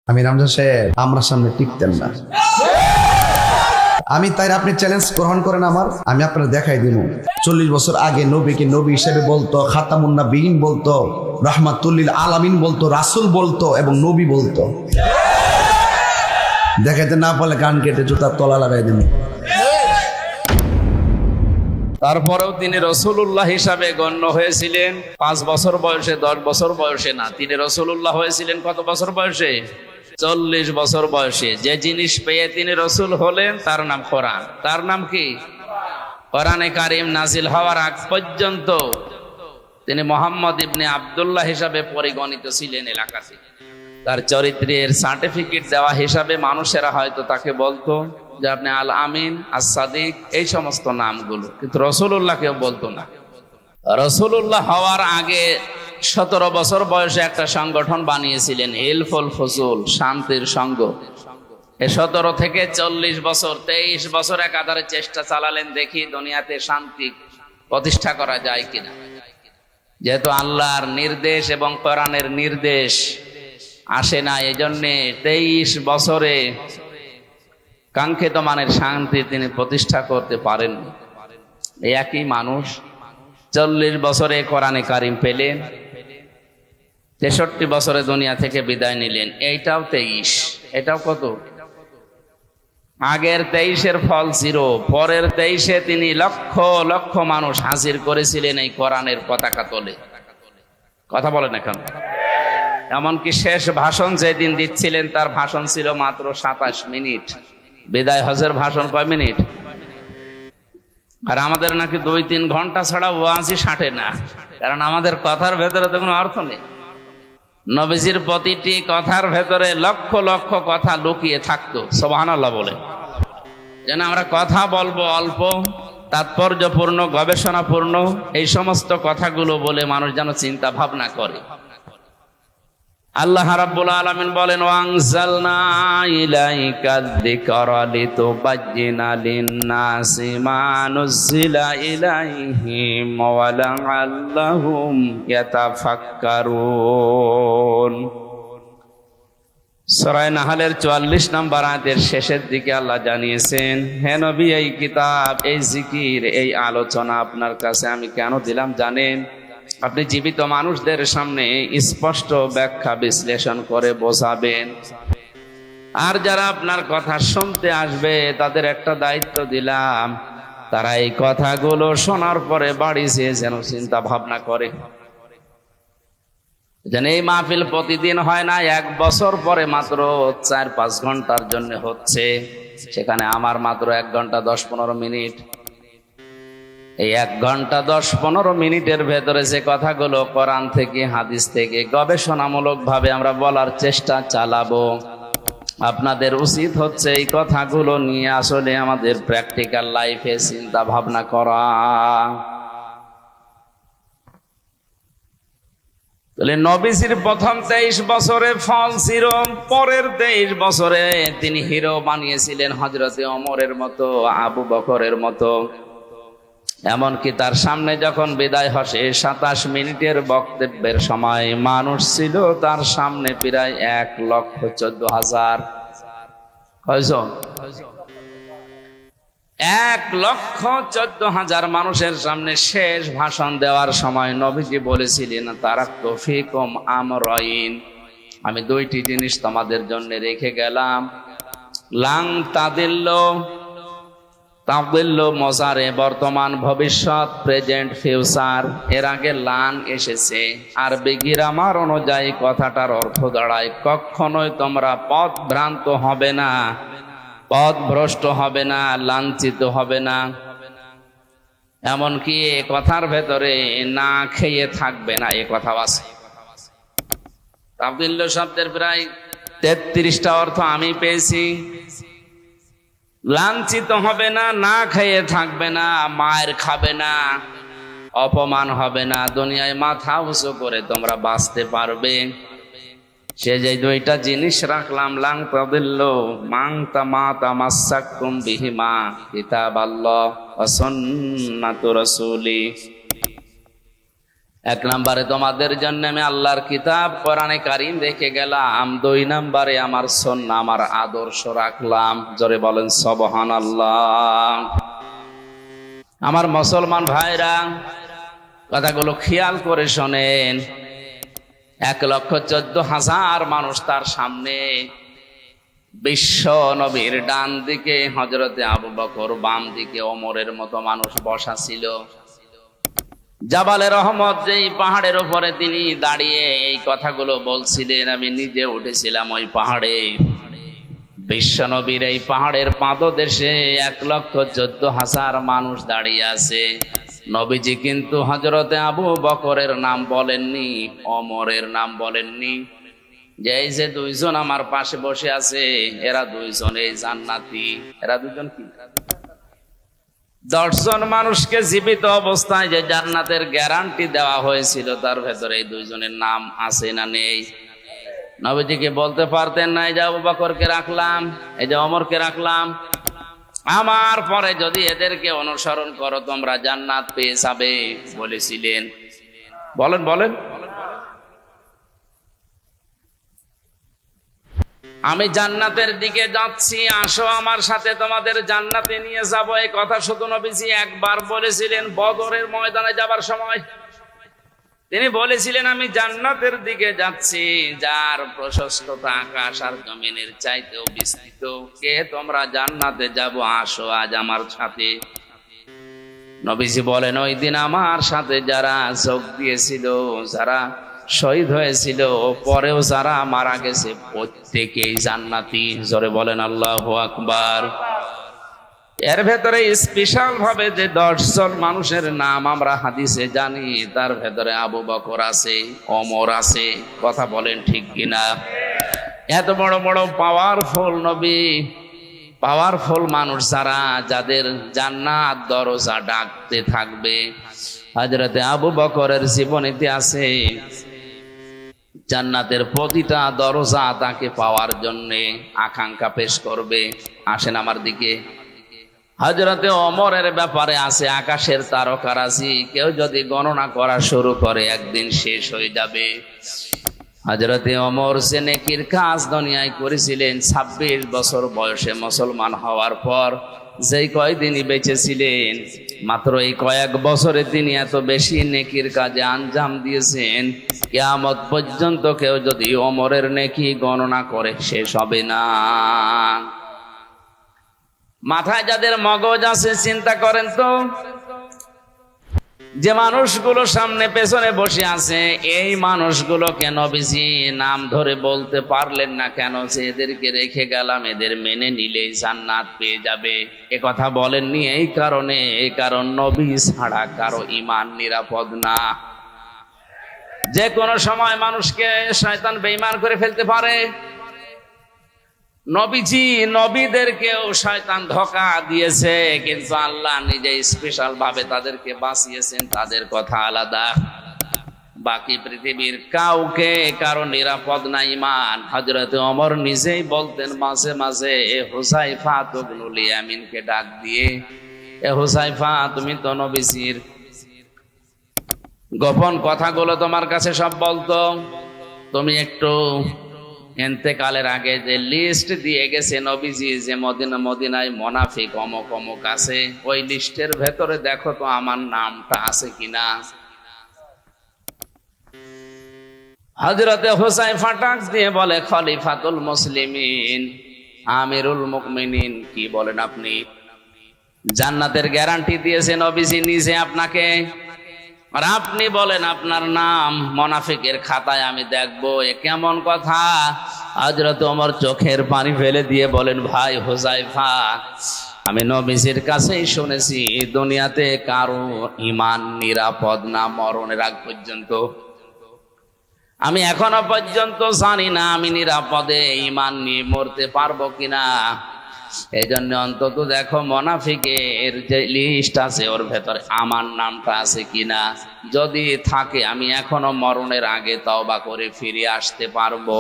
আমি রামজান সাহেব আমরা সামনে টিকতেন না। আমি তাই আপনি চ্যালেঞ্জ গ্রহণ করেন আমার, আমি আপনার দেখাই দিব। 40 বছর আগে নবীকে নবী হিসেবে বলতো, খাতামুন নাবিয়িন বলতো, রাহমাতুল্লিল আলামিন বলতো, রাসূল বলতো এবং নবী বলতো। দেখাইতে না পারলে গান কেটে জুতার তলা লাগাই দিন। তারপরেও তিনি রসুলুল্লাহ হিসাবে গণ্য হয়েছিলেন 5 বছর বয়সে, 10 বছর বয়সে না। তিনি রসুলুল্লাহ হয়েছিলেন কত বছর বয়সে? 40 বছর বয়সে। যে জিনিস পেয়ে তিনি রসুল হলেন তার নাম কোরআন। তার নাম কি? কোরআনে কারিম নাজিল হওয়ার আগ পর্যন্ত তিনি মোহাম্মদ ইবনে আব্দুল্লাহ হিসাবে পরিগণিত ছিলেন এলাকাতে। তার চরিত্রের সার্টিফিকেট দেওয়া হিসাবে মানুষেরা হয়তো তাকে বলতো যে আপনি আল আমিন, আস সাদিক, এই সমস্ত নামগুলো, কিন্তু রসুলুল্লাহ কেউ বলতো না। রসুলুল্লাহ হওয়ার আগে 17 বছর বয়সে একটা সংগঠন বানিয়েছিলেন, হিলফুল ফুজুল, শান্তির সংঘ। 17 থেকে 40 বছর, 23 বছর একাধারে চেষ্টা চালালেন, দেখি দুনিয়াতে শান্তি প্রতিষ্ঠা করা যায় কিনা। যেহেতু আল্লাহর নির্দেশ এবং কোরআনের নির্দেশ আসে না, এই জন্যে 23 বছরে কাঙ্ক্ষিত মানের শান্তি তিনি প্রতিষ্ঠা করতে পারেন। এই একই মানুষ 40 বছরে কোরআনে কারিম পেলেন, 63 বছরে দুনিয়া থেকে বিদায় নিলেন। এইটাও 23, এটাও কত? আগের 23-এর ফল 0, পরের 23-এ তিনি লক্ষ লক্ষ মানুষ হাজির করেছিলেন এই কোরআনের পতাকা তোলে। কথা বলেন এখন। এমনকি শেষ ভাষণ যেদিন দিচ্ছিলেন তার ভাষণ ছিল মাত্র 27 মিনিট। বিদায় হজের ভাষণ কয় মিনিট? আর আমাদের নাকি 2-3 ঘন্টা ছাড়া ওয়াজই সাঁটে না, কারণ আমাদের কথার ভেতরে তো কোনো অর্থ নেই। নবীজির প্রতিটি কথার ভেতরে লক্ষ লক্ষ কথা লুকিয়ে থাকতো। সুবহানাল্লাহ বলে। যেন আমরা কথা বলবো অল্প, তাৎপর্যপূর্ণ, গবেষণাপূর্ণ, এই সমস্ত কথাগুলো বলে মানুষ যেন চিন্তা ভাবনা করে। আল্লাহ রাব্বুল আলামিন বলেন, ওয়ানজালনা ইলাইকাদ যিকরা লিতুবাজ্জিনা লিন-নাসি মা নুজিলা ইলাইহিম ওয়া লাআল্লাহুম ইয়াতাফাক্কারুন। সূরা নাহলের 44 নম্বর আয়াতের শেষের দিকে আল্লাহ জানিয়েছেন, হে নবী, এই কিতাব, এই জিকির, এই আলোচনা আপনার কাছে আমি কেন দিলাম জানেন? আপনি জীবিত মানুষদের সামনে স্পষ্ট ব্যাখ্যা বিশ্লেষণ করে বোঝাবেন। আর যারা আপনার কথা শুনতে আসবে তাদের একটা দায়িত্ব দিলাম, তারা এই কথাগুলো শোনার পরে বাড়ি যেয়ে যেন চিন্তা ভাবনা করে। যেন এই মাহফিল প্রতিদিন হয় না, 1 বছর পরে মাত্র 4-5 ঘন্টার জন্য হচ্ছে, সেখানে আমার মাত্র 1 ঘন্টা 10-15 মিনিট। এই 1 ঘন্টা 10-15 মিনিটের ভেতরে যে কথাগুলো কোরআন থেকে, হাদিস থেকে গবেষণামূলক ভাবে আমরা বলার চেষ্টা চালাবো, আপনাদের উচিত হচ্ছে এই কথাগুলো নিয়ে আসলে আমাদের প্র্যাকটিক্যাল লাইফে চিন্তা ভাবনা করা। তাহলে নবীজির প্রথম 23 বছরে ফল ছিল, পরের 23 বছরে তিনি হিরো বানিয়েছিলেন হযরতে ওমরের মতো, আবু বকরের মতো। এমনকি তার সামনে যখন বিদায় হসে 27 মিনিটের বক্তব্যের সময় মানুষ ছিল তার সামনে প্রায় 1,14,000। কয়জন? 1,14,000 মানুষের সামনে শেষ ভাষণ দেওয়ার সময় নবীজি বলেছিলেন, তারাক্তু ফীকুম আমরাইন, আমি 2টি জিনিস তোমাদের জন্য রেখে গেলাম। লাং তাদিল্লু মজারে, বর্তমান, ভবিষ্যৎ, প্রেজেন্ট, ফিউচার। এর আগে লান এসেছে, আরবি গ্রামার অনুযায়ী কথাটার অর্থ দাঁড়ায় কখনোই তোমরা পথভ্রান্ত হবে না, পথভ্রষ্ট হবে না, লাঞ্ছিত হবে না। এমনকি এ কথার ভেতরে না খেয়ে থাকবে না, এ কথা আছে। তাদিল্লু শব্দের প্রায় 33টা অর্থ আমি পেয়েছি। লাঞ্ছিত হবে না, না খেয়ে থাকবে না, মায়ের খাবে না, অপমান হবে না, দুনিয়ায় মাথা উঁচু করে তোমরা বাঁচতে পারবে। সে যে 2টা জিনিস রাখলাম, লাং তাদিল্লু মান তামাসাক্কুম বিহিমা কিতাবাল্লাহ ওয়া সুন্নাতু রাসূলি। এক নম্বরে তোমাদের জন্য আমি আল্লাহর কিতাব কোরআনে কারীম রেখে গেলাম, 2 নম্বরে আমার সুন্নাহ আমার আদর্শ রাখলাম। জোরে বলেন সুবহানাল্লাহ। আমার মুসলমান ভাইরা, কথাগুলো খেয়াল করে শোনেন। 1,14,000 মানুষ তার সামনে, বিশ্ব নবীর ডান দিকে হযরতে আবু বকর, বাম দিকে ওমরের মতো মানুষ বসা ছিল। জাবালে রহমত যেই পাহাড়ের উপরে তিনি দাঁড়িয়ে এই কথাগুলো বলছিলেন, আমি নিজে উঠেছিলাম ওই পাহাড়ে। বিশ্ব নবীর এই পাহাড়ের পাদদেশে 1,14,000 মানুষ দাঁড়িয়ে আছে। নবীজি কিন্তু হযরতে আবু বকরের নাম বলেননি, ওমরের নাম বলেননি। যে এই যে 2 জন আমার পাশে বসে আছে, এরা 2 জন এই জান্নাতি। এরা 2 জন কি? 10 জন মানুষকে জীবিত অবস্থায় যে জান্নাতের গ্যারান্টি দেওয়া হয়েছিল, তার ভেতরে এই 2 জনের নাম আছে না নেই? নবীজিকে বলতে পারতেন না, এই যে আবু বকরকে রাখলাম, এই যে ওমরকে রাখলাম, আমার পরে যদি এদেরকে অনুসরণ করো তোমরা জান্নাত পেয়ে যাবে, বলেছিলেন? বলেন বলেন। আমি জান্নাতের দিকে যাচ্ছি, আসো আমার সাথে, তোমাদের জান্নাতে নিয়ে যাব। এই কথা শুধু নবীজি একবার বলেছিলেন বদরের ময়দানে যাবার সময়। তিনি বলেছিলেন, আমি জান্নাতের দিকে যাচ্ছি, যার প্রশস্ততা আকাশ আর জমিনের চাইতেও বিস্তৃত। কে তোমরা জান্নাতে যাব, আসো আজ আমার সাথে। নবীজি বলেন, ওই দিন আমার সাথে যারা যোগ দিয়েছিল, যারা শহীদ হয়েছিল, পরেও যারা মারা গেছে, প্রত্যেকেই জান্নাতি। জোরে বলেন আল্লাহু আকবার। এর ভেতরে স্পেশাল ভাবে যে 10 জন মানুষের নাম আমরা হাদিসে জানি, তার ভেতরে আবু বকর আছে, ওমর আছে। কথা বলেন ঠিক কিনা? এত বড় বড় পাওয়ারফুল নবী, পাওয়ারফুল মানুষ যারা, যাদের জান্নাত দরজা ডাকতে থাকবে। হযরতে আবু বকরের জীবনীতে আছে, জান্নাতের প্রতিটা দরজা তাকে পাওয়ার জন্য আকাঙ্ক্ষা পেশ করবে। আসেন আমার দিকে। হযরতে ওমরের ব্যাপারে আছে, আকাশের তারকারাজি কেউ যদি গণনা করা শুরু করে একদিন শেষ হয়ে যাবে। হযরতে ওমর যে নেকির কাজ দুনিয়ায় করেছিলেন, 26 বছর বয়সে মুসলমান হওয়ার পর যেই কয়দিনই বেঁচে ছিলেন, মাত্র এই কয়েক বছরে তিনি এত বেশি নেকির কাজে আঞ্জাম দিয়েছেন, কিয়ামত পর্যন্ত কেউ যদি ওমরের নেকি গণনা করে শেষ হবে না। মাথায় যাদের মগজ আছে চিন্তা করেন তো, যে মানুষগুলো সামনে পেছনে বসে আছে, এই মানুষগুলোকে নবীজি নাম ধরে বলতে পারলেন না কেন? যে এদেরকে রেখে গেলাম, এদের মেনে নিলেই জান্নাত পেয়ে যাবে। এ কথা বলেননি এই কারণে, এই কারণ নবী ছাড়া কারো ঈমান নিরাপদ না। যে কোনো সময় মানুষকে শয়তান বেঈমান করে ফেলতে পারে। নবীজি নবীদেরকেও শয়তান ধোঁকা দিয়েছে, কিন্তু আল্লাহ নিজে স্পেশাল ভাবে তাদেরকে বাঁচিয়েছেন। তাদের কথা আলাদা, বাকি পৃথিবীর কাউকে কারো নিরাপদ না ঈমান। হযরতে ওমর নিজেই বলতেন মাঝে মাঝে, হুযায়ফা ইবনুল ইয়ামিনকে ডাক দিয়ে, এ হুযায়ফা, তুমি তো নবীজির গোপন কথাগুলো তোমার কাছে সব বলতো, তুমি একটু ইন্তেকালের আগে যে লিস্ট দিয়ে গেছে নবীজি, যে মদিনায় মুনাফিক অমুক অমুক আছে, ওই লিস্টের ভেতরে দেখো তো আমার নামটা আছে কিনা। হযরতে হুযায়ফা ডাক দিয়ে বলে, খলিফাতুল মুসলিমিন, আমিরুল মুমিনিন, কি বলেন আপনি? জান্নাতের গ্যারান্টি দিয়েছে নবীজি নিজে আপনাকে, আর আপনি বলেন আপনার নাম মুনাফিকের খাতায় আমি দেখবো, এ কেমন কথা? হযরত ওমর চোখের পানি ফেলে দিয়ে বলেন, ভাই হুযায়ফা, আমি নবীজির কাছেই শুনেছি দুনিয়াতে কারো ঈমান নিরাপদ না মরণের আগ পর্যন্ত। আমি এখনো পর্যন্ত জানি না আমি নিরাপদে ঈমান নিয়ে মরতে পারবো কিনা। এই জন্য অন্তত দেখো মুনাফিকের যে লিস্ট আছে ওর ভেতরে আমার নামটা আছে কিনা। যদি থাকে আমি এখনো মরণের আগে তওবা করে ফিরে আসতে পারবো।